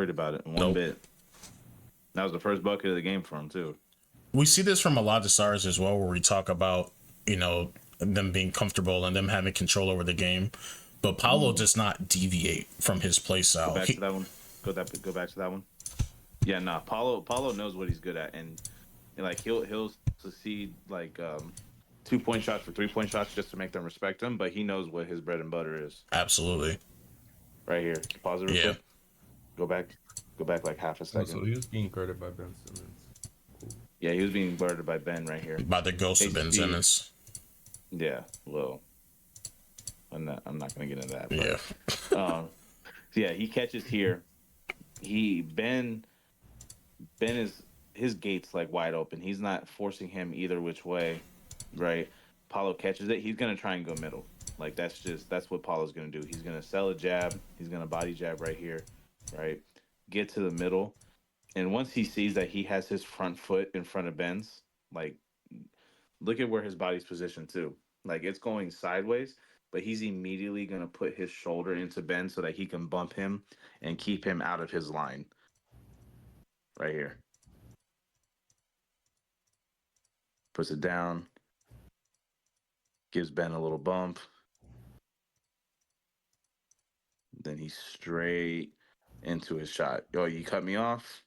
worried about it one Nope. bit. That was the first bucket of the game for him too. We see this from a lot of stars as well, where we talk about, them being comfortable and them having control over the game. But Paolo does not deviate from his play Go style. back to that one. Go back to that one. Yeah, nah. Paulo knows what he's good at, and like he'll succeed like 2-point shots for 3-point shots just to make them respect him. But he knows what his bread and butter is. Absolutely. Right here. Pause it real quick. Go back like half a second. So he was being guarded by Ben Simmons. Cool. Yeah, he was being guarded by Ben right here. By the ghost of Ben Simmons. Yeah, well, I'm not gonna get into that. But, yeah. Yeah, he catches here. Ben is his gate's like wide open. He's not forcing him either which way, right? Paulo catches it. He's gonna try and go middle. Like that's what Paulo's gonna do. He's gonna sell a jab. He's gonna body jab right here, right? Get to the middle, and once he sees that he has his front foot in front of Ben's, like look at where his body's positioned too. Like it's going sideways, but he's immediately going to put his shoulder into Ben so that he can bump him and keep him out of his line. Right here. Puts it down. Gives Ben a little bump. Then he's straight into his shot. Yo, you cut me off.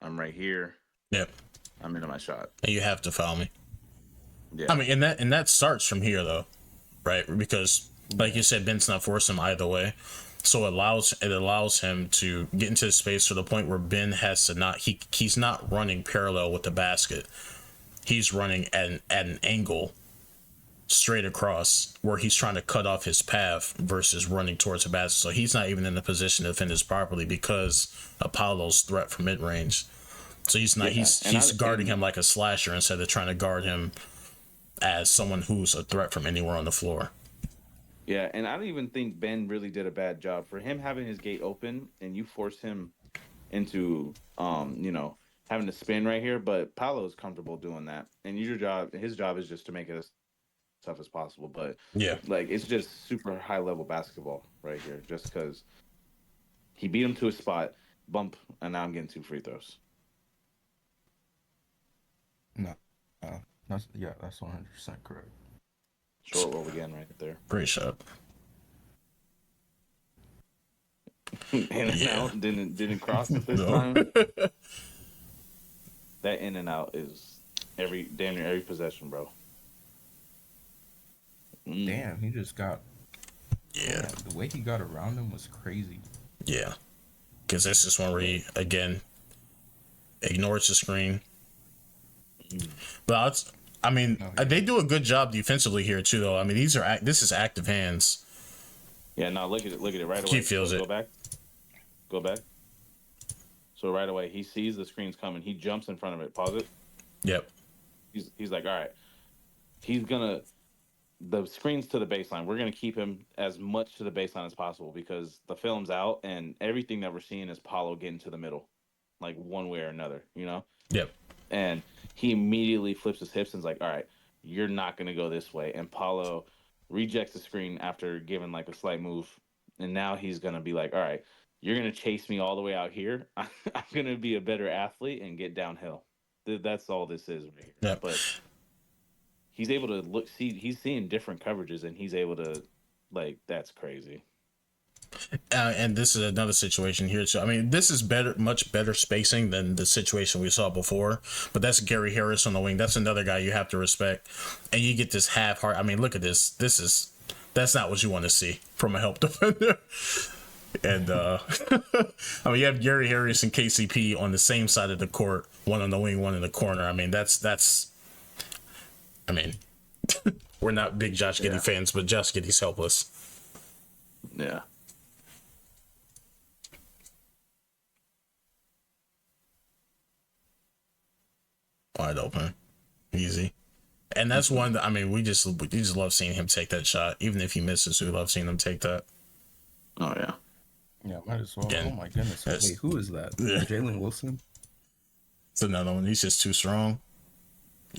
I'm right here. Yep. I'm into my shot. And you have to foul me. Yeah. I mean, and that starts from here though, right? Because like you said, Ben's not forcing him either way. So it allows him to get into the space to the point where Ben has to he's not running parallel with the basket. He's running at an angle straight across where he's trying to cut off his path versus running towards the basket. So he's not even in the position to defend this properly because of Paolo's threat from mid range. So he's not he's guarding him like a slasher instead of trying to guard him as someone who's a threat from anywhere on the floor. Yeah, and I don't even think Ben really did a bad job for him having his gate open, and you force him into, having to spin right here. But Paolo is comfortable doing that, and his job is just to make it as tough as possible. But yeah, like it's just super high level basketball right here, just because he beat him to a spot, bump, and now I'm getting 2 free throws. No, that's 100% correct. Short roll again right there. great shot. And out didn't cross it this time. That in and out is damn near every possession, bro. Damn, he just got. Yeah. The way he got around him was crazy. Yeah. Because this is one where he, again, ignores the screen. But they do a good job defensively here too, though. I mean, this is active hands. Yeah, no, look at it right away. He feels it. Go back. So right away, he sees the screen's coming. He jumps in front of it. Pause it. Yep. He's like, all right. The screen's to the baseline. We're gonna keep him as much to the baseline as possible because the film's out and everything that we're seeing is Paulo getting to the middle, like one way or another, Yep. And he immediately flips his hips and's like, all right, you're not going to go this way. And Paulo rejects the screen after giving like a slight move. And now he's going to be like, all right, you're going to chase me all the way out here. I'm going to be a better athlete and get downhill. That's all this is right here. Yep. But he's able to he's seeing different coverages and he's able to, that's crazy. And this is another situation here. So, I mean, this is much better spacing than the situation we saw before. But that's Gary Harris on the wing. That's another guy you have to respect. And you get this half-heart. I mean, look at this. That's not what you want to see from a help defender. And, I mean, you have Gary Harris and KCP on the same side of the court, one on the wing, one in the corner. I mean, we're not big Josh Giddey fans, but Josh Giddey's helpless. Yeah. Wide open, easy, and that's one that we just love seeing him take that shot. Even if he misses, we love seeing him take that. Oh yeah, yeah, might as well. Again, oh my goodness, wait, who is that? Yeah. Jalen Wilson. It's another one. He's just too strong.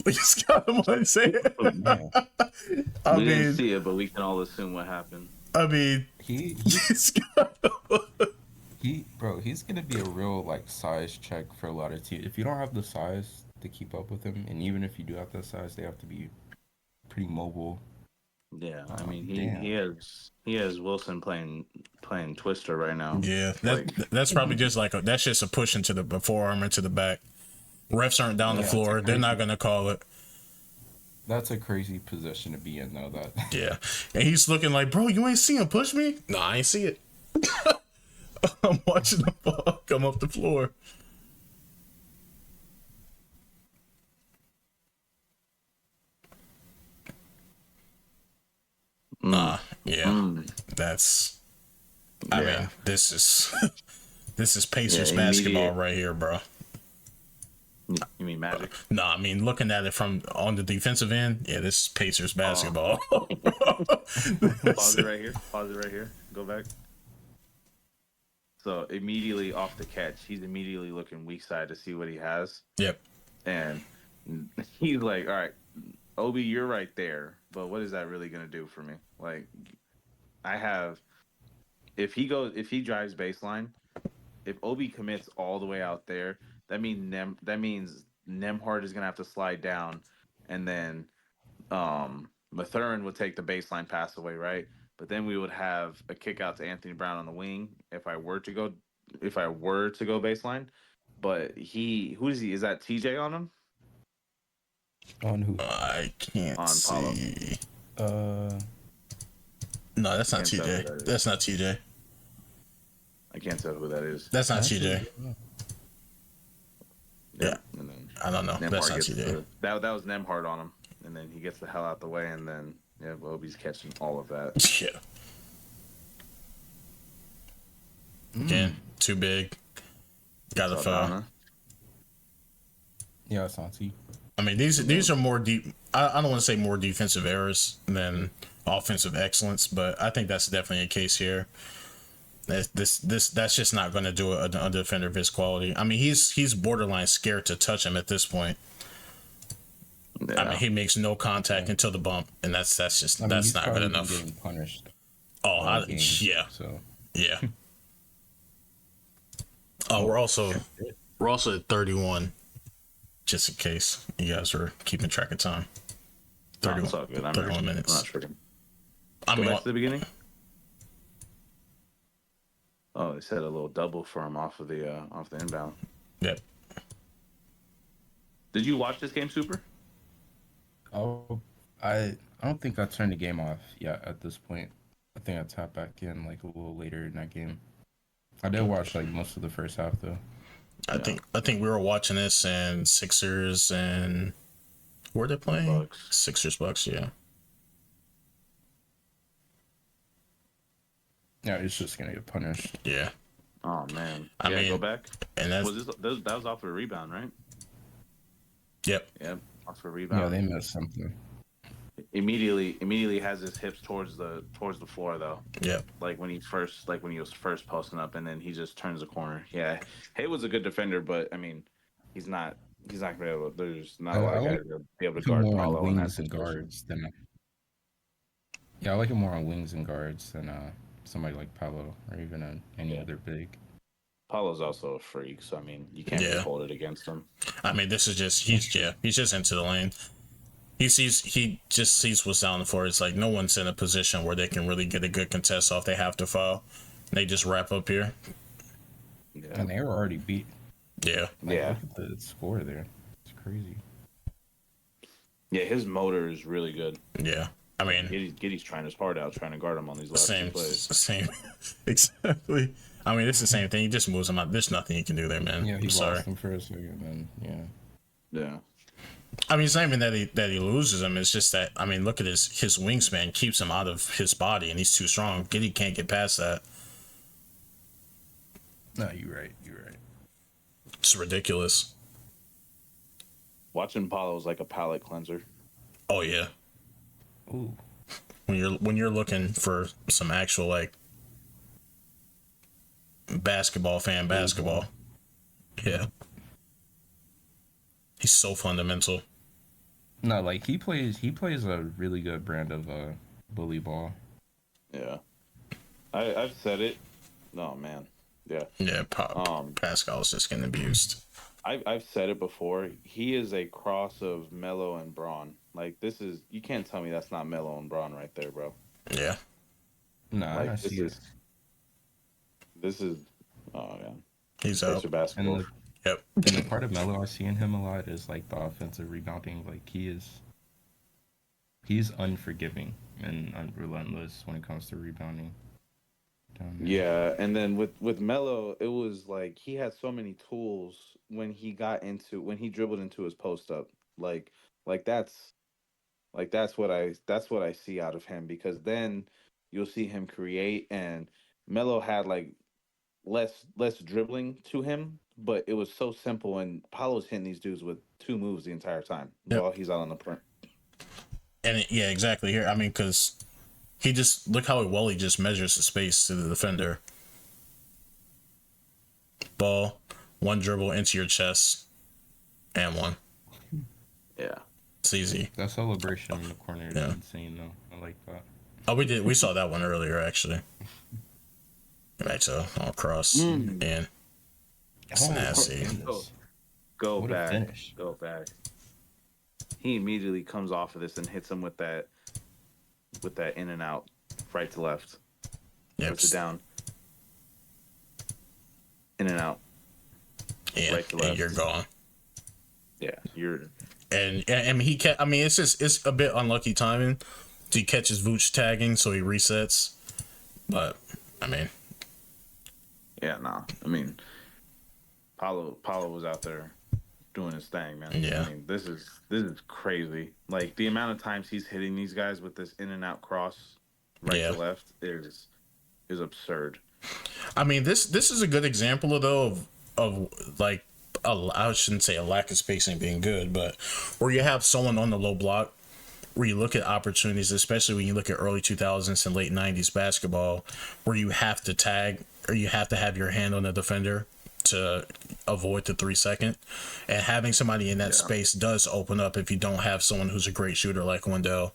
He's got him on his head. We didn't see it, but we can all assume what happened. I mean, he's got him. He's gonna be a real like size check for a lot of teams. If you don't have the size to keep up with him, and even if you do have that size, they have to be pretty mobile. Yeah, I Oh, mean damn. he has Wilson playing Twister right now. Yeah, Like that's probably just like that's just a push into the forearm into the back. Refs aren't down the Yeah, floor. They're not gonna call it. that's a crazy position to be in, though. That Yeah, and he's looking like, bro, you ain't see him push me? No, I ain't see it. I'm watching the ball come up the floor. Yeah, mm, that's. I yeah, mean, this is this is Pacers yeah, basketball immediate. right here, bro. You mean Magic? No, I mean looking at it from on the defensive end, yeah, this is Pacers basketball. Pause it right here. Pause it right here. Go back. So immediately off the catch, he's immediately looking weak side to see what he has, Yep. and he's like, "All right, Obi, you're right there, but what is that really gonna do for me? Like, I have if he drives baseline, if Obi commits all the way out there, that means Nemhard is gonna have to slide down, and then Mathurin would take the baseline pass away, right? But then we would have a kick out to Anthony Brown on the wing if I were to go baseline. But who is he? Is that TJ on him? on who? I can't On Paulo. see. Uh, No, that's I not can't tell who TJ. that is. That's not TJ. I can't tell who that is. That's not actually, TJ. Yeah, And then I don't know. That's not gets TJ. that was Nemhard on him. And then he gets the hell out the way, and then Obi's catching all of that. Yeah. Again, too big. Got a foul. Saldana. yeah, Santi. I mean, these are more deep. I don't want to say more defensive errors than offensive excellence, but I think that's definitely a case here. That's just not going to do a defender of his quality. I mean, he's borderline scared to touch him at this point. Yeah. I mean, he makes no contact until the bump, and that's just I mean, that's he's not good probably been enough. Getting punished. Oh, all game, yeah, So yeah. Oh, we're also at 31, just in case you guys are keeping track of time. No, 31, it's all good. 31 minutes. I'm not tripping. I Go mean, back to the beginning. Oh, they said a little double for him off the inbound. yeah. Did you watch this game, Super? oh, I don't think I turned the game off yet at this point. I think I tapped back in like a little later in that game. I did watch like most of the first half though. I think we were watching this and Sixers and who were they playing? Bucks. Sixers Bucks, yeah. Yeah, it's just gonna get punished. Yeah. Oh man. I mean, go back. And that's That was off of a rebound, right? yep. Yep, off of a Yeah, rebound. they missed something. Immediately has his hips towards the floor though. Yep. Like when he was first posting up, and then he just turns the corner. Yeah, Hay was a good defender, but I mean, he's not gonna be able. There's not a lot of guys that will be able to Him guard more on Paulo in that wings and situation. guards than. Yeah, I like him more on wings and guards than somebody like Paolo or even any other big. Paulo's also a freak, so I mean, you can't really hold it against him. I mean, this is just he's just into the lane. He just sees what's down the floor. It's like no one's in a position where they can really get a good contest off. They have to foul. They just wrap up here. Yeah. And they were already beat. Yeah. Like, Yeah. Look at the score there. It's crazy. Yeah, his motor is really good. Yeah. I mean, Giddy's trying his heart out, trying to guard him on these last two plays. Same. Exactly. I mean, it's the same thing. He just moves him out. There's nothing you can do there, man. Yeah, he I'm sorry. lost him for a second, and Yeah. I mean, it's not even that he loses him. It's just that, I mean, look at his wingspan keeps him out of his body, and he's too strong. Giddy can't get past that. No, you're right. It's ridiculous. Watching Paulo is like a palate cleanser. Oh yeah. Ooh. When you're looking for some actual like basketball. Yeah. He's so fundamental. No, like he plays a really good brand of bully ball. Yeah. I've said it. Oh man. Yeah. Yeah, Um, Pascal's just getting abused. I've said it before. He is a cross of Melo and Braun. Like this is you can't tell me that's not Melo and Braun right there, bro. Yeah, Nah, I Like see it. this is oh yeah. he's Face out. of And basketball. Yep. the part of Melo I see in him a lot is like the offensive rebounding. Like he's unforgiving and relentless when it comes to rebounding down there. Yeah, and then with Melo, it was like he had so many tools when he dribbled into his post up. Like like that's that's what I see out of him because then you'll see him create and Melo had like less dribbling to him, but it was so simple and Paolo's hitting these dudes with two moves the entire time Yep. while he's out on the print. And yeah, exactly. Here, I mean, because he just look how well he just measures the space to the defender. Ball, one dribble into your chest, and one. Yeah. It's easy. That celebration in the corner is Yeah. insane though. I like that. Oh, we saw that one earlier actually. Right, so all cross and it's nasty. Goodness. Go What a back. finish. Go back. He immediately comes off of this and hits him with that in and out, right to left. Yep. Puts it down. In and out. Yeah, right to and left. you're gone. Yeah, you're. And I mean I mean it's a bit unlucky timing. He catches Vooch tagging, so he resets. But I mean, Yeah, nah. I mean, Paulo was out there doing his thing, man. Yeah. I mean, this is crazy. Like the amount of times he's hitting these guys with this in and out cross, right Yeah. to left, is absurd. I mean this is a good example of like I shouldn't say a lack of spacing being good, but where you have someone on the low block, where you look at opportunities, especially when you look at early 2000s and late 90s basketball, where you have to tag or you have to have your hand on the defender to avoid the 3 second, and having somebody in that space does open up if you don't have someone who's a great shooter like Wendell.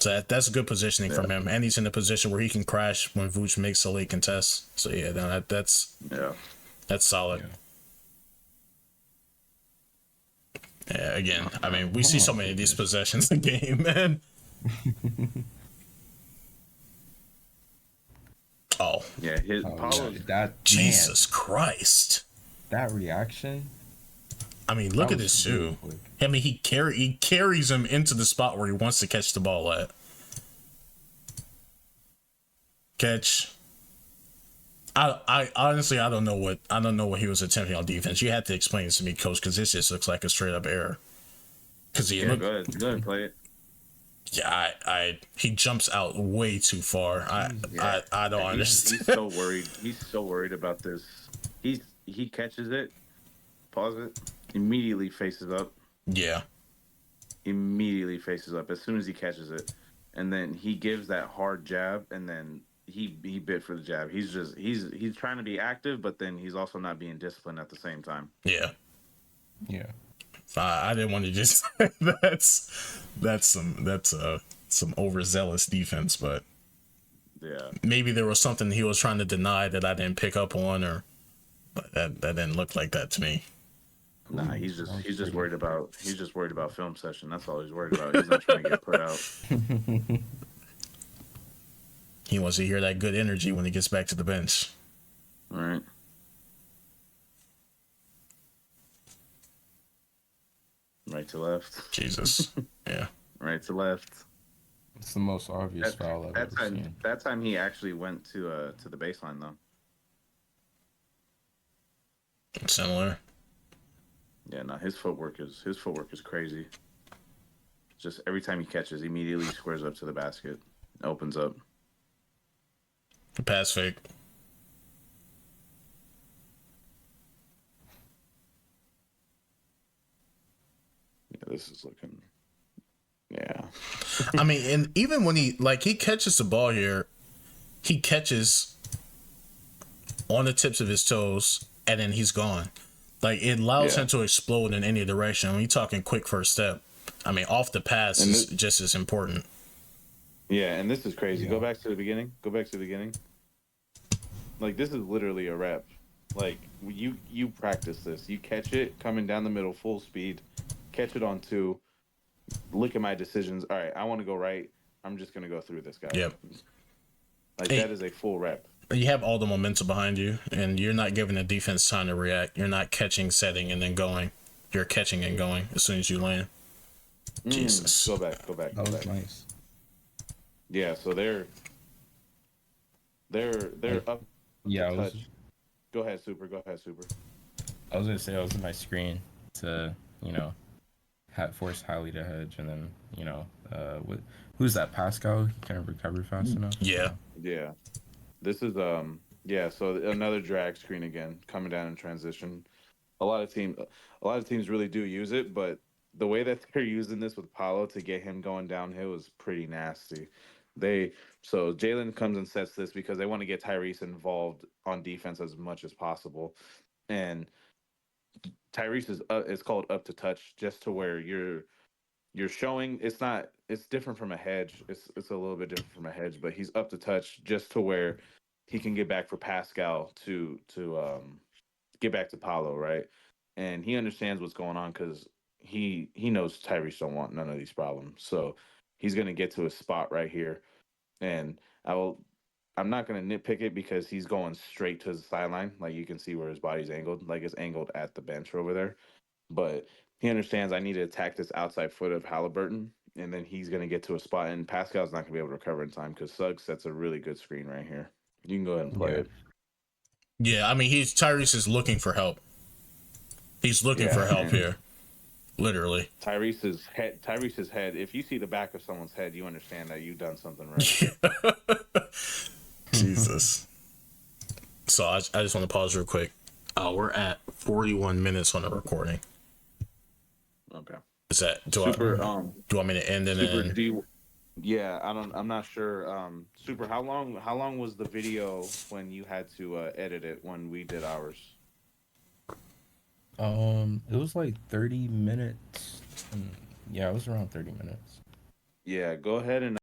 So that's good positioning from him, and he's in a position where he can crash when Vooch makes a late contest. So yeah, that's solid. Yeah. Yeah, again, I mean, we see so many of these possessions in the game, man. Oh, Yeah, his Oh, Paulo. yeah, that Jesus Christ. man, that reaction. I mean, look That at was this really shoe. quick. I mean, he carries him into the spot where he wants to catch the ball at. Catch. I honestly I don't know what he was attempting on defense. You had to explain this to me, coach, because this just looks like a straight up error. Because he Yeah, looked, go ahead, play it. yeah, he jumps out way too far. I don't And understand. He's so worried. He's so worried about this. He catches it, pause it, immediately faces up. Yeah, Immediately faces up as soon as he catches it, and then he gives that hard jab, and then he bit for the jab. He's trying to be active, but then he's also not being disciplined at the same time. yeah. Yeah. I didn't want to just that's some overzealous defense, but Yeah, maybe there was something he was trying to deny that I didn't pick up on, or but that didn't look like that to me. nah, he's just worried about film session. That's all he's worried about. He's not trying to get put out. He wants to hear that good energy when he gets back to the bench. All right. Right to left. Jesus, yeah. Right to left. It's the most obvious foul I've ever seen. That time he actually went to the baseline though. Similar. Yeah, no, his footwork is crazy. Just every time he catches, he immediately squares up to the basket, opens up. Pass fake. Yeah, this is looking. Yeah. I mean, and even when he catches the ball here, he catches on the tips of his toes, and then he's gone. Like, it allows him to explode in any direction. When you're talking quick first step, I mean, off the pass is just as important. Yeah, and this is crazy. Yeah. Go back to the beginning. Like this is literally a rep. Like you practice this. You catch it coming down the middle full speed, catch it on two. Look at my decisions. All right, I want to go right. I'm just gonna go through this guy. Yep. Like Hey, that is a full rep. you have all the momentum behind you, and you're not giving the defense time to react. You're not catching, setting, and then going. You're catching and going as soon as you land. Jesus. Go back. Go back. Go That was back. nice. Yeah. So they're Like, up to yeah, touch. Go ahead, Super. Go ahead, Super. I was gonna say I was in my screen to, force Highly to hedge, and then, who's that Pascal? He couldn't recover fast enough. Yeah. Yeah. This is yeah, so another drag screen again coming down in transition. A lot of teams really do use it, but the way that they're using this with Paolo to get him going downhill is pretty nasty. They so Jalen comes and sets this because they want to get Tyrese involved on defense as much as possible, and Tyrese is called up to touch just to where you're showing it's different from a hedge. It's a little bit different from a hedge, but he's up to touch just to where he can get back for Pascal to get back to Paulo, right? And he understands what's going on because he knows Tyrese don't want none of these problems. So he's gonna get to a spot right here. And I'm not gonna nitpick it because he's going straight to the sideline. Like you can see where his body's angled. Like it's angled at the bench over there. But he understands I need to attack this outside foot of Halliburton, and then he's going to get to a spot, and Pascal's not going to be able to recover in time because Suggs sets a really good screen right here. You can go ahead and play Yeah. it. Yeah, I mean, Tyrese is looking for help. He's looking for help here, literally. Tyrese's head. If you see the back of someone's head, you understand that you've done something right. Jesus. So I just want to pause real quick. We're at 41 minutes on the recording. Okay. Is that do Super. I do you want me to end it? Super. Yeah, I'm not sure. Super. How long was the video when you had to edit it when we did ours? It was like 30 minutes. Yeah, it was around 30 minutes. Yeah. Go ahead and